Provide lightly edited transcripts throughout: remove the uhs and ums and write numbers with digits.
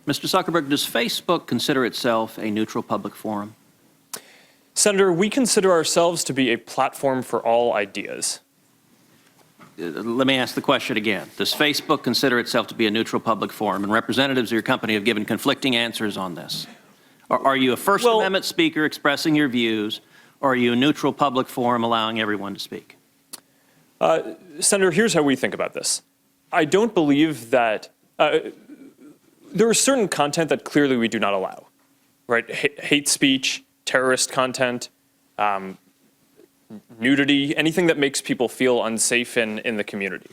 Mr. Zuckerberg, does Facebook consider itself a neutral public forum? Senator, we consider ourselves to be a platform for all ideas. Let me ask the question again. Does Facebook consider itself to be a neutral public forum? And representatives of your company have given conflicting answers on this. Are you a First Amendment speaker expressing your views, or are you a neutral public forum allowing everyone to speak? Senator, here's how we think about this. I don't believe that there is certain content that clearly we do not allow, right? Hate speech, terrorist content, nudity, anything that makes people feel unsafe in the community.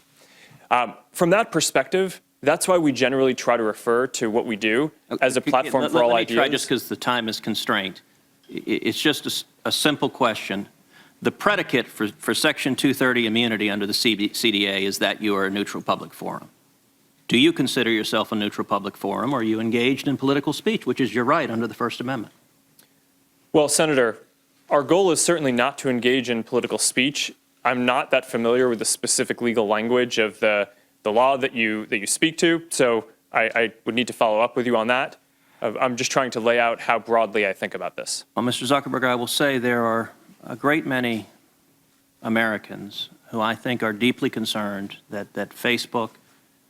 From that perspective, that's why we generally try to refer to what we do as a platform for all ideas. Let me try, just because the time is constrained. It's just a simple question. The predicate for Section 230 immunity under the CDA is that you are a neutral public forum. Do you consider yourself a neutral public forum, or are you engaged in political speech, which is your right under the First Amendment? Well, Senator, our goal is certainly not to engage in political speech. I'm not that familiar with the specific legal language of the law that you speak to, so I would need to follow up with you on that. I'm just trying to lay out how broadly I think about this. Well, Mr. Zuckerberg, I will say there are a great many Americans who I think are deeply concerned that Facebook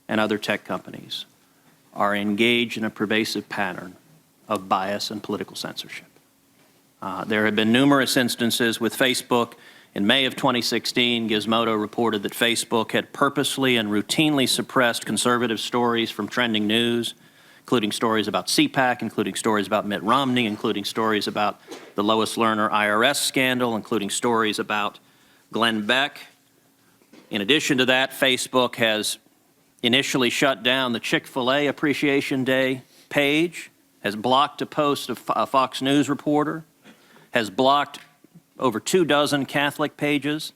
and other tech companies are engaged in a pervasive pattern of bias and political censorship. There have been numerous instances with Facebook. In May of 2016, Gizmodo reported that Facebook had purposely and routinely suppressed conservative stories from trending news, including stories about CPAC, including stories about Mitt Romney, including stories about the Lois Lerner IRS scandal, including stories about Glenn Beck. In addition to that, Facebook has initially shut down the Chick-fil-A Appreciation Day page, has blocked a post of a Fox News reporter, has blocked over 24 Catholic pages,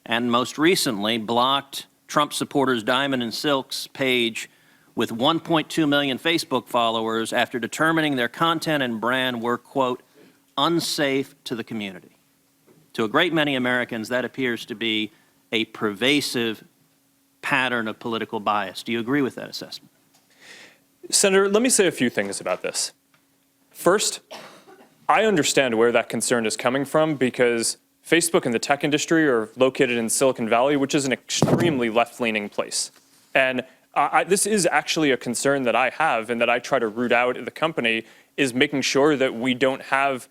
and most recently blocked Trump supporters Diamond and Silk's page with 1.2 million Facebook followers after determining their content and brand were, quote, unsafe to the community. To a great many Americans, that appears to be a pervasive pattern of political bias. Do you agree with that assessment? Senator, let me say a few things about this. First, I understand where that concern is coming from because Facebook and the tech industry are located in Silicon Valley, which is an extremely left-leaning place. And this is actually a concern that I have and that I try to root out at the company, is making sure that we don't have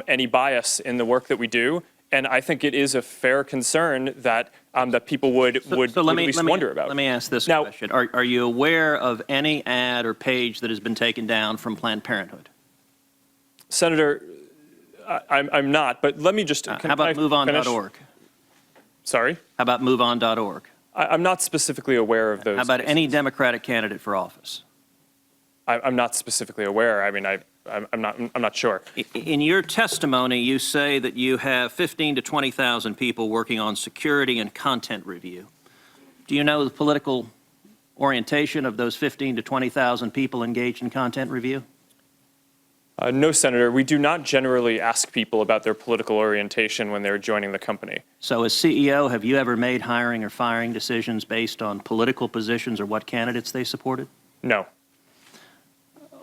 any bias in the work that we do. And I think it is a fair concern that that people would at least wonder about. Let me ask this question. Are you aware of any ad or page that has been taken down from Planned Parenthood? Senator, I'm not, but let me just... How about MoveOn.org? Sorry? How about MoveOn.org? I'm not specifically aware of those. How about cases. any Democratic candidate for office? I'm not specifically aware. I mean, I'm not sure. In your testimony, you say that you have 15 to 20,000 people working on security and content review. Do you know the political orientation of those 15 to 20,000 people engaged in content review? No, Senator. We do not generally ask people about their political orientation when they're joining the company. So as CEO, have you ever made hiring or firing decisions based on political positions or what candidates they supported? No.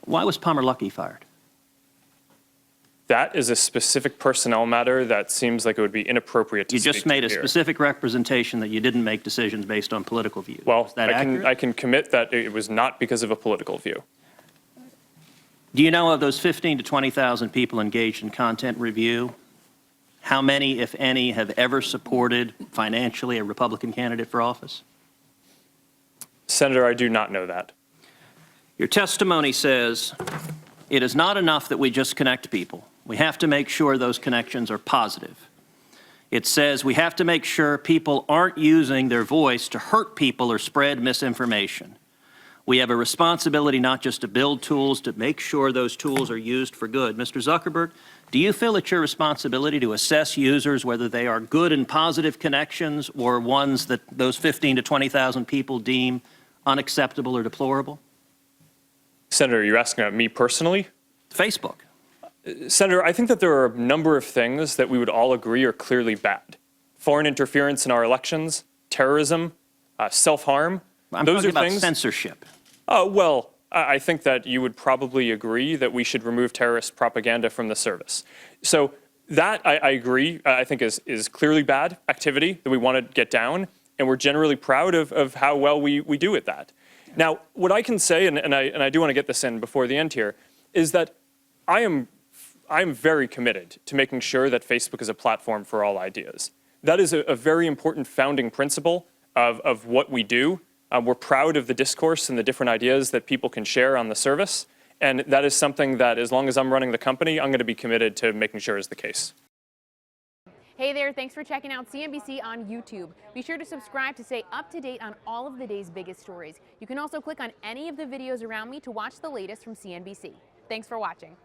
Why was Palmer Luckey fired? That is a specific personnel matter that seems like it would be inappropriate to speak to here. You just made a specific representation that you didn't make decisions based on political views. Well, is that accurate? I can commit that it was not because of a political view. Do you know of those 15 to 20,000 people engaged in content review, how many, if any, have ever supported financially a Republican candidate for office? Senator, I do not know that. Your testimony says it is not enough that we just connect people. We have to make sure those connections are positive. It says we have to make sure people aren't using their voice to hurt people or spread misinformation. We have a responsibility not just to build tools, to make sure those tools are used for good. Mr. Zuckerberg, do you feel it's your responsibility to assess users whether they are good and positive connections or ones that those 15 to 20,000 people deem unacceptable or deplorable? Senator, you're asking about me personally? Facebook. Senator, I think that there are a number of things that we would all agree are clearly bad. Foreign interference in our elections, terrorism, self-harm. I'm talking about censorship. Well, I think that you would probably agree that we should remove terrorist propaganda from the service. So that, I agree, I think is clearly bad activity that we want to get down, and we're generally proud of how well we do at that. Now, what I can say, and I do want to get this in before the end here, is that I am very committed to making sure that Facebook is a platform for all ideas. That is a very important founding principle of what we do. We're proud of the discourse and the different ideas that people can share on the service. And that is something that, as long as I'm running the company, I'm going to be committed to making sure is the case. Hey there, thanks for checking out CNBC on YouTube. Be sure to subscribe to stay up to date on all of the day's biggest stories. You can also click on any of the videos around me to watch the latest from CNBC. Thanks for watching.